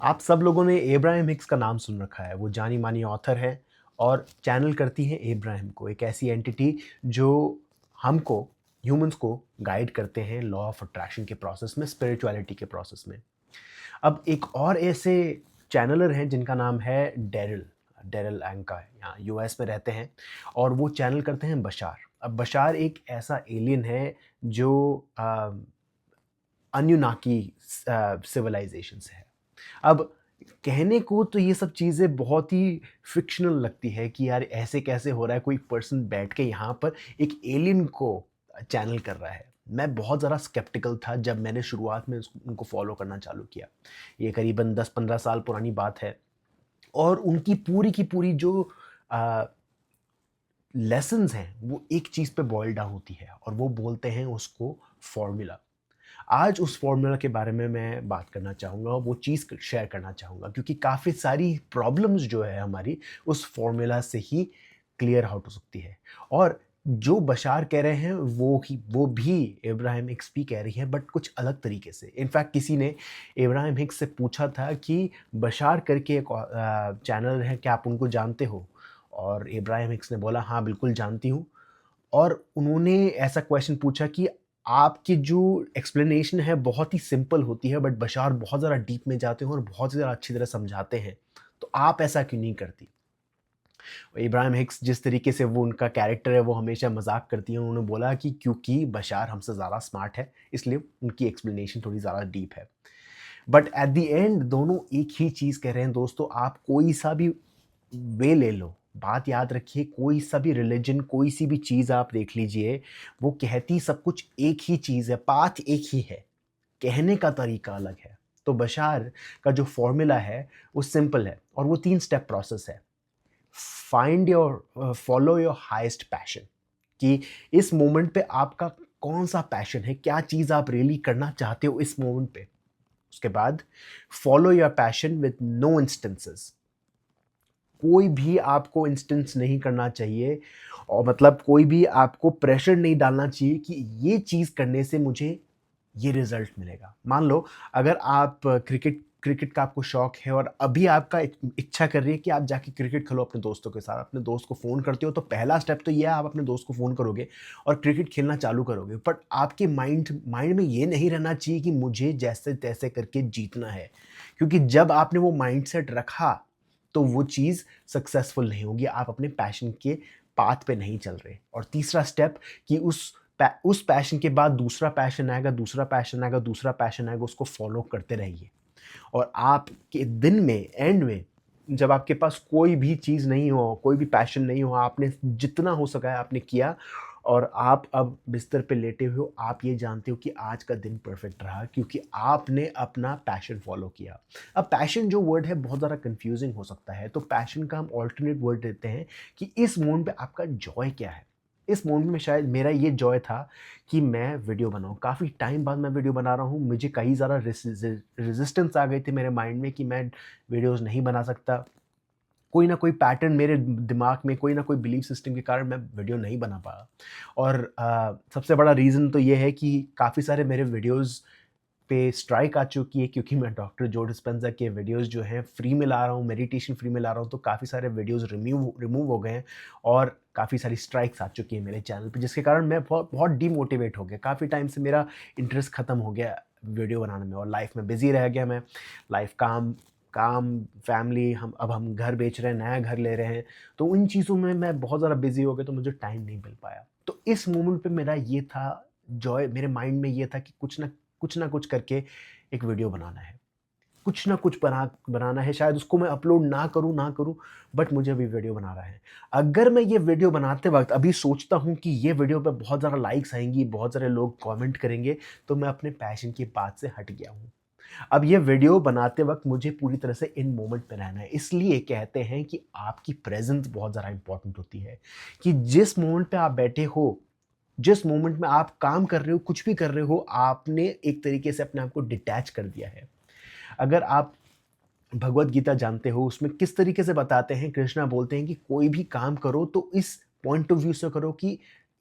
आप सब लोगों ने एब्राहम हिक्स का नाम सुन रखा है। वो जानी मानी ऑथर है और चैनल करती है एब्राहम को, एक ऐसी एंटिटी जो हमको, ह्यूमंस को गाइड करते हैं लॉ ऑफ अट्रैक्शन के प्रोसेस में, स्पिरिचुअलिटी के प्रोसेस में। अब एक और ऐसे चैनलर हैं जिनका नाम है डेरिल डेरिल एंका, यहाँ यूएस में रहते हैं और वो चैनल करते हैं बशार। अब बशार एक ऐसा एलियन है जो अन्युनाकी सिविलाइजेशन से है। अब कहने को तो ये सब चीज़ें बहुत ही फ़िक्शनल लगती है कि यार ऐसे कैसे हो रहा है, कोई पर्सन बैठ के यहाँ पर एक एलियन को चैनल कर रहा है। मैं बहुत ज़्यादा स्केप्टिकल था जब मैंने शुरुआत में उनको फॉलो करना चालू किया। ये करीबन 10-15 साल पुरानी बात है और उनकी पूरी की पूरी जो लेसन्स हैं वो एक चीज़ पे बॉयल डाउन होती है और वो बोलते हैं उसको फ़ॉर्मूला। आज उस फ़ॉर्मूला के बारे में मैं बात करना चाहूँगा और वो चीज़ शेयर करना चाहूँगा क्योंकि काफ़ी सारी प्रॉब्लम्स जो है हमारी उस फ़ॉर्मूला से ही क्लियर आउट हो सकती है। और जो बशार कह रहे हैं वो भी इब्राहिम हिक्स भी कह रही है, बट कुछ अलग तरीके से। इनफैक्ट किसी ने इब्राहिम हिक्स से पूछा था कि बशार करके एक चैनल है, क्या आप उनको जानते हो? और इब्राहिम हिक्स ने बोला हाँ बिल्कुल जानती हूँ। और उन्होंने ऐसा क्वेश्चन पूछा कि आपकी जो एक्सप्लेनेशन है बहुत ही सिंपल होती है, बट बशार बहुत ज़्यादा डीप में जाते हैं और बहुत ज़्यादा अच्छी तरह समझाते हैं, तो आप ऐसा क्यों नहीं करती? इब्राहिम हिक्स जिस तरीके से वो उनका कैरेक्टर है वो हमेशा मजाक करती हैं, उन्होंने बोला कि क्योंकि बशार हमसे ज़्यादा स्मार्ट है इसलिए उनकी एक्सप्लेनेशन थोड़ी ज़्यादा डीप है। बट एट द एंड दोनों एक ही चीज़ कह रहे हैं दोस्तों। आप कोई सा भी वे ले लो, बात याद रखिए, कोई सा भी रिलीजन, कोई सी भी चीज़ आप देख लीजिए, वो कहती सब कुछ एक ही चीज़ है, पाथ एक ही है, कहने का तरीका अलग है। तो बशार का जो फ़ॉर्मूला है वो सिंपल है और वो 3 स्टेप प्रोसेस है। फॉलो योर हाईएस्ट पैशन, कि इस मोमेंट पे आपका कौन-सा पैशन है, क्या चीज़ आप रियली करना चाहते हो इस मोमेंट पे। उसके बाद follow your passion with no instances, कोई भी आपको इंस्टेंस नहीं करना चाहिए और मतलब कोई भी आपको प्रेशर नहीं डालना चाहिए कि ये चीज़ करने से मुझे ये रिजल्ट मिलेगा। मान लो अगर आप क्रिकेट क्रिकेट का आपको शौक है और अभी आपका इच्छा कर रही है कि आप जाके क्रिकेट खेलो अपने दोस्तों के साथ, अपने दोस्त को फ़ोन करते हो तो पहला स्टेप तो ये है, आप अपने दोस्त को फ़ोन करोगे और क्रिकेट खेलना चालू करोगे। बट आपके माइंड माइंड में ये नहीं रहना चाहिए कि मुझे जैसे तैसे करके जीतना है, क्योंकि जब आपने वो माइंडसेट रखा तो वो चीज़ सक्सेसफुल नहीं होगी, आप अपने पैशन के पाथ पे नहीं चल रहे। और तीसरा स्टेप कि उस पैशन के बाद दूसरा पैशन आएगा, दूसरा पैशन आएगा, दूसरा पैशन आएगा, उसको फॉलो करते रहिए। और आपके दिन में, एंड में, जब आपके पास कोई भी चीज़ नहीं हो, कोई भी पैशन नहीं हो, आपने जितना हो सका है आपने किया और आप अब बिस्तर पे लेटे हुए हो, आप ये जानते हो कि आज का दिन परफेक्ट रहा क्योंकि आपने अपना पैशन फॉलो किया। अब पैशन जो वर्ड है बहुत ज़्यादा कन्फ्यूजिंग हो सकता है, तो पैशन का हम ऑल्टरनेट वर्ड देते हैं कि इस मोमेंट पे आपका जॉय क्या है? इस मोमेंट में शायद मेरा ये जॉय था कि मैं वीडियो बनाऊँ। काफ़ी टाइम बाद मैं वीडियो बना रहा हूँ। मुझे कई ज़्यादा रेज़िस्टेंस आ गए थे मेरे माइंड में कि मैं वीडियोज़ नहीं बना सकता। कोई ना कोई पैटर्न मेरे दिमाग में, कोई ना कोई बिलीफ सिस्टम के कारण मैं वीडियो नहीं बना पाया। और सबसे बड़ा रीज़न तो ये है कि काफ़ी सारे मेरे वीडियोज़ पे स्ट्राइक आ चुकी है क्योंकि मैं डॉक्टर जो डिस्पेंज़ा के वीडियोज़ जो हैं फ्री में ला रहा हूँ, मेडिटेशन फ्री में ला रहा हूँ, तो काफ़ी सारे वीडियोज़ रिमूव हो गए हैं और काफ़ी सारी स्ट्राइक्स आ चुकी है मेरे चैनल पे, जिसके कारण मैं बहुत बहुत डीमोटिवेट हो गया। काफ़ी टाइम से मेरा इंटरेस्ट ख़त्म हो गया वीडियो बनाने में और लाइफ़ में बिज़ी रह गया मैं। लाइफ़ काम काम, फैमिली, हम घर बेच रहे हैं, नया घर ले रहे हैं, तो उन चीज़ों में मैं बहुत ज़्यादा बिज़ी हो गया तो मुझे टाइम नहीं मिल पाया। तो इस मोमेंट पे मेरा ये था जॉय, मेरे माइंड में ये था कि कुछ ना कुछ करके एक वीडियो बनाना है। कुछ ना कुछ बनाना है, शायद उसको मैं अपलोड ना करूँ, बट मुझे अभी वीडियो बनाना है। अगर मैं ये वीडियो बनाते वक़्त अभी सोचता हूँ कि ये वीडियो पे बहुत ज़्यादा लाइक्स आएँगी, बहुत सारे लोग कमेंट करेंगे, तो मैं अपने पैशन की बात से हट गया हूँ। अब ये वीडियो बनाते वक़्त मुझे पूरी तरह से इन मोमेंट पे रहना है। इसलिए कहते हैं कि आपकी प्रेज़ेंस बहुत ज़्यादा इम्पोर्टेंट होती है, कि जिस मोमेंट पे आप बैठे हो, जिस मोमेंट में आप काम कर रहे हो, कुछ भी कर रहे हो, आपने एक तरीके से अपने आप को डिटैच कर दिया है। अगर आप भगवत गीता जानते हो, उसमें किस तरीके से बताते हैं, कृष्णा बोलते हैं कि कोई भी काम करो तो इस पॉइंट ऑफ व्यू से करो कि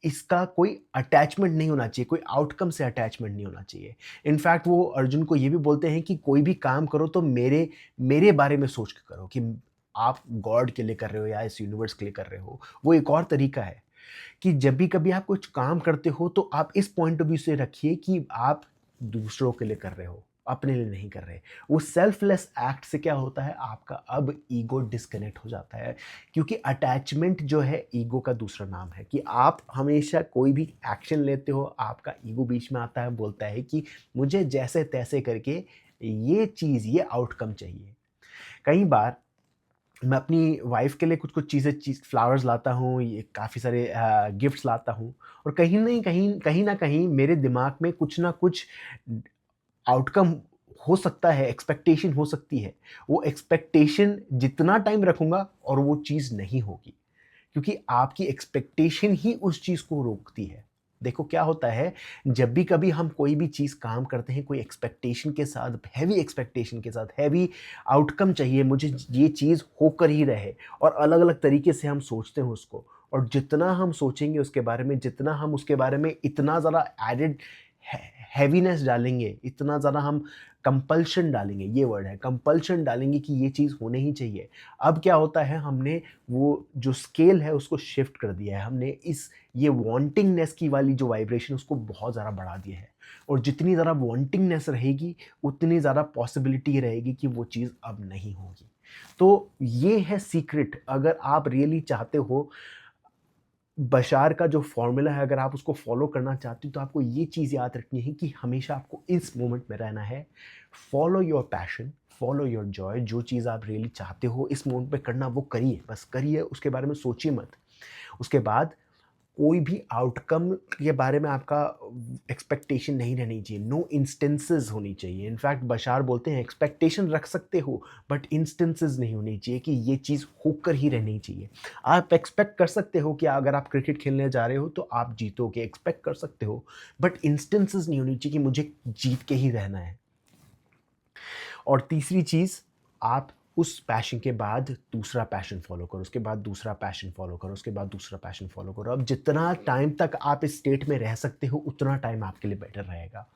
इसका कोई अटैचमेंट नहीं होना चाहिए, कोई आउटकम से अटैचमेंट नहीं होना चाहिए। इनफैक्ट वो अर्जुन को ये भी बोलते हैं कि कोई भी काम करो तो मेरे मेरे बारे में सोच के करो कि आप गॉड के लिए कर रहे हो या इस यूनिवर्स के लिए कर रहे हो। वो एक और तरीका है कि जब भी कभी आप कुछ काम करते हो तो आप इस पॉइंट ऑफ व्यू से रखिए कि आप दूसरों के लिए कर रहे हो, अपने लिए नहीं कर रहे। वो सेल्फलेस एक्ट से क्या होता है, आपका अब ईगो डिस्कनेक्ट हो जाता है, क्योंकि अटैचमेंट जो है ईगो का दूसरा नाम है। कि आप हमेशा कोई भी एक्शन लेते हो, आपका ईगो बीच में आता है, बोलता है कि मुझे जैसे तैसे करके ये चीज़, ये आउटकम चाहिए। कई बार मैं अपनी वाइफ़ के लिए कुछ-कुछ फ्लावर्स लाता हूँ, ये काफ़ी सारे गिफ्ट्स लाता हूँ, और कहीं न कहीं मेरे दिमाग में कुछ ना कुछ आउटकम हो सकता है, एक्सपेक्टेशन हो सकती है। वो एक्सपेक्टेशन जितना टाइम रखूँगा और वो चीज़ नहीं होगी, क्योंकि आपकी एक्सपेक्टेशन ही उस चीज़ को रोकती है। देखो क्या होता है, जब भी कभी हम कोई भी चीज़ काम करते हैं, कोई एक्सपेक्टेशन के साथ, हेवी एक्सपेक्टेशन के साथ, हेवी आउटकम चाहिए, मुझे ये चीज़ होकर ही रहे, और अलग-अलग तरीके से हम सोचते हैं उसको, और जितना हम सोचेंगे उसके बारे में, जितना हम उसके बारे में इतना ज़्यादा एडेड है हैवीनेस डालेंगे, इतना ज़्यादा हम कंपल्शन डालेंगे, ये वर्ड है, कंपल्शन डालेंगे कि ये चीज़ होने ही चाहिए। अब क्या होता है, हमने वो जो स्केल है उसको शिफ्ट कर दिया है। हमने इस ये वांटिंगनेस की वाली जो वाइब्रेशन उसको बहुत ज़्यादा बढ़ा दिया है, और जितनी ज़्यादा वांटिंगनेस रहेगी, उतनी ज़्यादा पॉसिबिलिटी रहेगी कि वो चीज़ अब नहीं होगी। तो ये है सीक्रेट, अगर आप रियली चाहते हो, बशार का जो फ़ॉर्मूला है, अगर आप उसको फ़ॉलो करना चाहते हो, तो आपको ये चीज़ याद रखनी है कि हमेशा आपको इस मोमेंट में रहना है। Follow your passion, follow your Joy, जो चीज़ आप रियली चाहते हो इस मोमेंट पे करना, वो करिए, बस करिए, उसके बारे में सोचिए मत। उसके बाद कोई भी आउटकम के बारे में आपका एक्सपेक्टेशन नहीं रहनी चाहिए, नो इंस्टेंसेस होनी चाहिए। इनफैक्ट बशार बोलते हैं एक्सपेक्टेशन रख सकते हो, बट इंस्टेंसेस नहीं होनी चाहिए कि ये चीज़ होकर ही रहनी चाहिए। आप एक्सपेक्ट कर सकते हो कि अगर आप क्रिकेट खेलने जा रहे हो तो आप जीतोगे, एक्सपेक्ट कर सकते हो, बट इंस्टेंसेस नहीं होनी चाहिए कि मुझे जीत के ही रहना है। और तीसरी चीज़, आप उस पैशन के बाद दूसरा पैशन फ़ॉलो करो, उसके बाद दूसरा पैशन फ़ॉलो करो, उसके बाद दूसरा पैशन फ़ॉलो करो। अब जितना टाइम तक आप इस स्टेट में रह सकते हो, उतना टाइम आपके लिए बेटर रहेगा।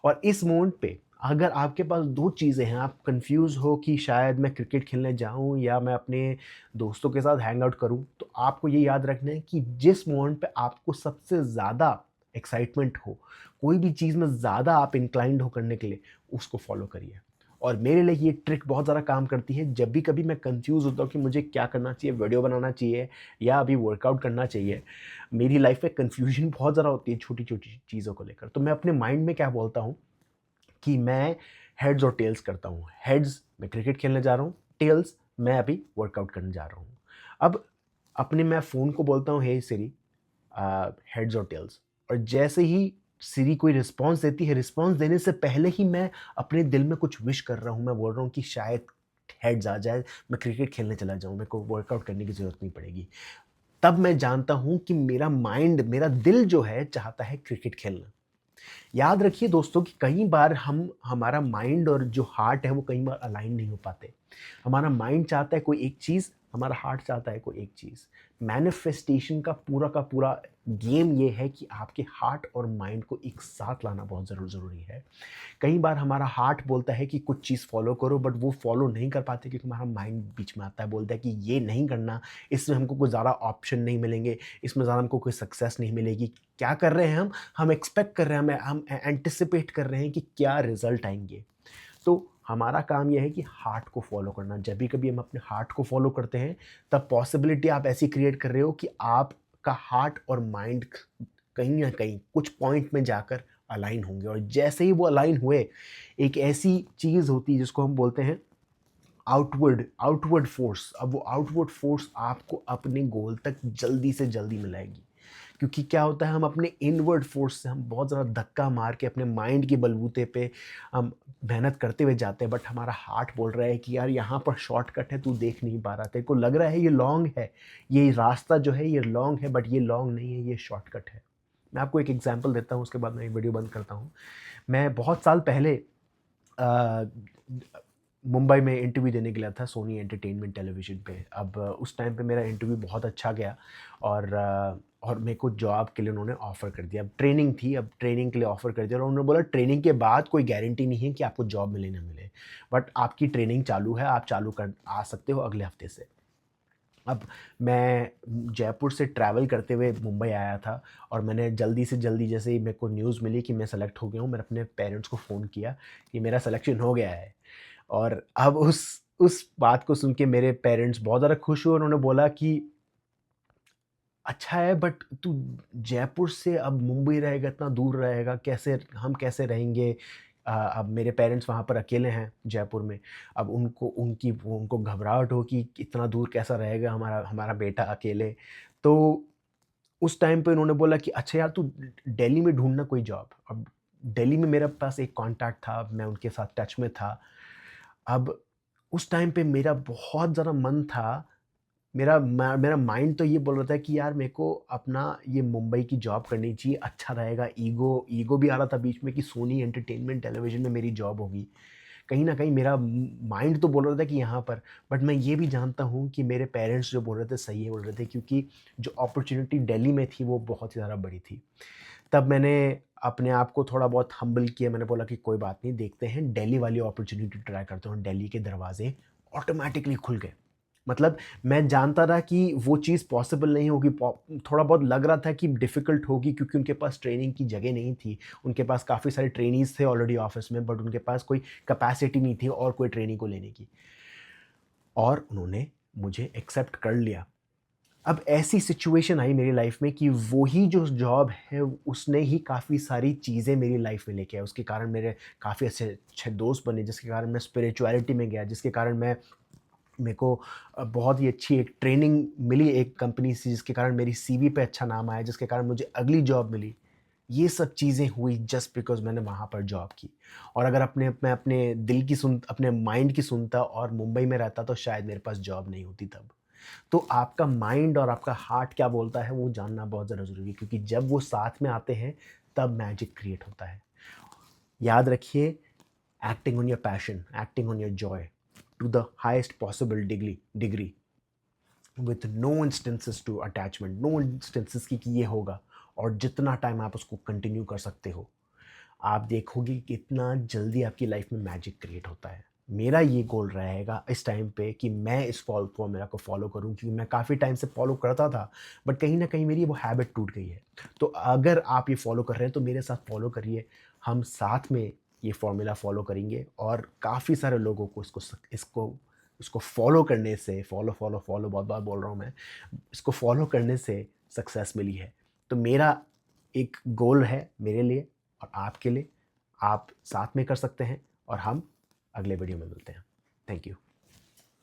और इस मोमेंट पे अगर आपके पास 2 चीज़ें हैं, आप कन्फ्यूज़ हो कि शायद मैं क्रिकेट खेलने जाऊँ या मैं अपने दोस्तों के साथ हैंग आउट करूँ, तो आपको ये याद रखना है कि जिस मोमेंट पे आपको सबसे ज़्यादा एक्साइटमेंट हो, कोई भी चीज़ में ज़्यादा आप इंक्लाइंड हो करने के लिए, उसको फ़ॉलो करिए। और मेरे लिए ये ट्रिक बहुत ज़्यादा काम करती है। जब भी कभी मैं कंफ्यूज होता हूँ कि मुझे क्या करना चाहिए, वीडियो बनाना चाहिए या अभी वर्कआउट करना चाहिए, मेरी लाइफ में कन्फ्यूजन बहुत ज़्यादा होती है छोटी छोटी चीज़ों को लेकर, तो मैं अपने माइंड में क्या बोलता हूँ कि मैं हेड्स और टेल्स करता हूँ। हेड्स, मैं क्रिकेट खेलने जा रहा हूँ, टेल्स, मैं अभी वर्कआउट करने जा रहा हूँ। अब अपने मैं फ़ोन को बोलता हूँ, हे सिरी, हेड्स और टेल्स, और जैसे ही सिरी कोई रिस्पॉन्स देती है, रिस्पॉन्स देने से पहले ही मैं अपने दिल में कुछ विश कर रहा हूँ। मैं बोल रहा हूँ कि शायद हेड्स आ जाए, मैं क्रिकेट खेलने चला जाऊँ, मेरे को वर्कआउट करने की ज़रूरत नहीं पड़ेगी। तब मैं जानता हूँ कि मेरा माइंड, मेरा दिल जो है चाहता है क्रिकेट खेलना। याद रखिए दोस्तों कि कई बार हम, हमारा माइंड और जो हार्ट है वो कई बार अलाइन नहीं हो पाते। हमारा माइंड चाहता है कोई एक चीज़, हमारा हार्ट चाहता है कोई एक चीज़। मैनिफेस्टेशन का पूरा गेम ये है कि आपके हार्ट और माइंड को एक साथ लाना बहुत ज़रूरी है। कई बार हमारा हार्ट बोलता है कि कुछ चीज़ फ़ॉलो करो, बट वो फ़ॉलो नहीं कर पाते क्योंकि हमारा माइंड बीच में आता है, बोलता है कि ये नहीं करना, इसमें हमको कोई ज़्यादा ऑप्शन नहीं मिलेंगे, इसमें ज़्यादा हमको कोई सक्सेस नहीं मिलेगी। क्या कर रहे हैं हम एक्सपेक्ट कर रहे हैं, हम एंटिसिपेट कर रहे हैं कि क्या रिज़ल्ट आएँगे। तो हमारा काम ये है कि हार्ट को फ़ॉलो करना। जब भी कभी हम अपने हार्ट को फ़ॉलो करते हैं, तब पॉसिबिलिटी आप ऐसी क्रिएट कर रहे हो कि आपका हार्ट और माइंड कहीं न कहीं कुछ पॉइंट में जाकर अलाइन होंगे, और जैसे ही वो अलाइन हुए, एक ऐसी चीज़ होती है जिसको हम बोलते हैं आउटवर्ड आउटवर्ड फ़ोर्स। अब वो आउटवर्ड फ़ोर्स आपको अपने गोल तक जल्दी से जल्दी मिलाएगी। क्योंकि क्या होता है, हम अपने इनवर्ड फ़ोर्स से हम बहुत ज़्यादा धक्का मार के अपने माइंड के बलबूते पे हम मेहनत करते हुए जाते हैं, बट हमारा हार्ट बोल रहा है कि यार यहाँ पर शॉर्टकट है, तू देख नहीं पा रहा, तेरे को लग रहा है ये लॉन्ग है, ये रास्ता जो है ये लॉन्ग है, बट ये लॉन्ग नहीं है, ये शॉर्टकट है। मैं आपको एक एग्जांपल देता हूँ, उसके बाद मैं वीडियो बंद करता हूँ। मैं बहुत साल पहले अ, मुंबई में इंटरव्यू देने गया था सोनी एंटरटेनमेंट टेलीविज़न पे। अब उस टाइम पे मेरा इंटरव्यू बहुत अच्छा गया और मेरे को जॉब के लिए उन्होंने ऑफ़र कर दिया। अब ट्रेनिंग थी, अब ट्रेनिंग के लिए ऑफ़र कर दिया और उन्होंने बोला ट्रेनिंग के बाद कोई गारंटी नहीं है कि आपको जॉब मिले ना मिले। बट आपकी ट्रेनिंग चालू है, आप चालू कर आ सकते हो अगले हफ़्ते से। अब मैं जयपुर से ट्रैवल करते हुए मुंबई आया था और मैंने जल्दी से जल्दी जैसे ही मेरे को न्यूज़ मिली कि मैं सेलेक्ट हो गया हूँ, मैंने अपने पेरेंट्स को फ़ोन किया कि मेरा सिलेक्शन हो गया है। और अब उस बात को सुन के मेरे पेरेंट्स बहुत ज़्यादा खुश हुए। उन्होंने बोला कि अच्छा है बट तू जयपुर से अब मुंबई रहेगा, इतना दूर रहेगा, कैसे हम कैसे रहेंगे? अब मेरे पेरेंट्स वहाँ पर अकेले हैं जयपुर में। अब उनको घबराहट हो कि इतना दूर कैसा रहेगा हमारा हमारा बेटा अकेले। तो उस टाइम पे उन्होंने बोला कि अच्छा यार तू दिल्ली में ढूँढना कोई जॉब। अब दिल्ली में मेरे पास एक कॉन्टैक्ट था, मैं उनके साथ टच में था। अब उस टाइम पे मेरा बहुत ज़्यादा मन था, मेरा माइंड तो ये बोल रहा था कि यार मेरे को अपना ये मुंबई की जॉब करनी चाहिए, अच्छा रहेगा। ईगो ईगो भी आ रहा था बीच में कि सोनी एंटरटेनमेंट टेलीविज़न में मेरी जॉब होगी। कहीं न कहीं मेरा माइंड तो बोल रहा था कि यहाँ पर, बट मैं ये भी जानता हूँ कि मेरे पेरेंट्स जो बोल रहे थे सही है बोल रहे थे, क्योंकि जो अपॉर्च्युनिटी दिल्ली में थी वो बहुत ही ज़्यादा बड़ी थी। तब मैंने अपने आप को थोड़ा बहुत हम्बल किया, मैंने बोला कि कोई बात नहीं, देखते हैं दिल्ली वाली अपॉर्च्युनिटी ट्राई करता हूँ। दिल्ली के दरवाज़े ऑटोमैटिकली खुल गए। मतलब मैं जानता था कि वो चीज़ पॉसिबल नहीं होगी, थोड़ा बहुत लग रहा था कि डिफ़िकल्ट होगी क्योंकि उनके पास ट्रेनिंग की जगह नहीं थी। उनके पास काफ़ी सारे ट्रेनीज़ थे ऑलरेडी ऑफ़िस में, बट उनके पास कोई कैपेसिटी नहीं थी और कोई ट्रेनी को लेने की। और उन्होंने मुझे एक्सेप्ट कर लिया। अब ऐसी सिचुएशन आई मेरी लाइफ़ में कि वो ही जो जॉब है उसने ही काफ़ी सारी चीज़ें मेरी लाइफ़ में लेके आया। उसके कारण मेरे काफ़ी अच्छे दोस्त बने, जिसके कारण मैं स्पिरिचुअलिटी में गया, जिसके कारण मेरे को बहुत ही अच्छी एक ट्रेनिंग मिली एक कंपनी से, जिसके कारण मेरी सीवी पे अच्छा नाम आया, जिसके कारण मुझे अगली जॉब मिली। ये सब चीज़ें हुई जस्ट बिकॉज़ मैंने वहाँ पर जॉब की। और अगर मैं अपने दिल की अपने माइंड की सुनता और मुंबई में रहता तो शायद मेरे पास जॉब नहीं होती तब। तो आपका माइंड और आपका हार्ट क्या बोलता है वो जानना बहुत ज़्यादा ज़रूरी है, क्योंकि जब वो साथ में आते हैं तब मैजिक क्रिएट होता है। याद रखिए, acting on your passion, acting on your joy to the highest possible degree with no instances to attachment, no instances कि ये होगा। और जितना टाइम आप उसको कंटिन्यू कर सकते हो, आप देखोगे कि कितना जल्दी आपकी लाइफ में मैजिक क्रिएट होता है। मेरा ये गोल रहेगा इस टाइम पे कि मैं इस फॉर्मूला को फॉलो करूं, क्योंकि मैं काफ़ी टाइम से फॉलो करता था, बट कहीं ना कहीं मेरी वो हैबिट टूट गई है। तो अगर आप ये फॉलो कर रहे हैं तो मेरे साथ फॉलो करिए। हम साथ में ये फॉर्मूला फॉलो करेंगे और काफ़ी सारे लोगों को इसको इसको फॉलो करने से, फॉलो फॉलो फॉलो बहुत बार बोल रहा हूँ मैं, इसको फॉलो करने से सक्सेस मिली है। तो मेरा एक गोल है मेरे लिए और आपके लिए, आप साथ में कर सकते हैं। और हम अगले वीडियो में मिलते हैं। Thank you.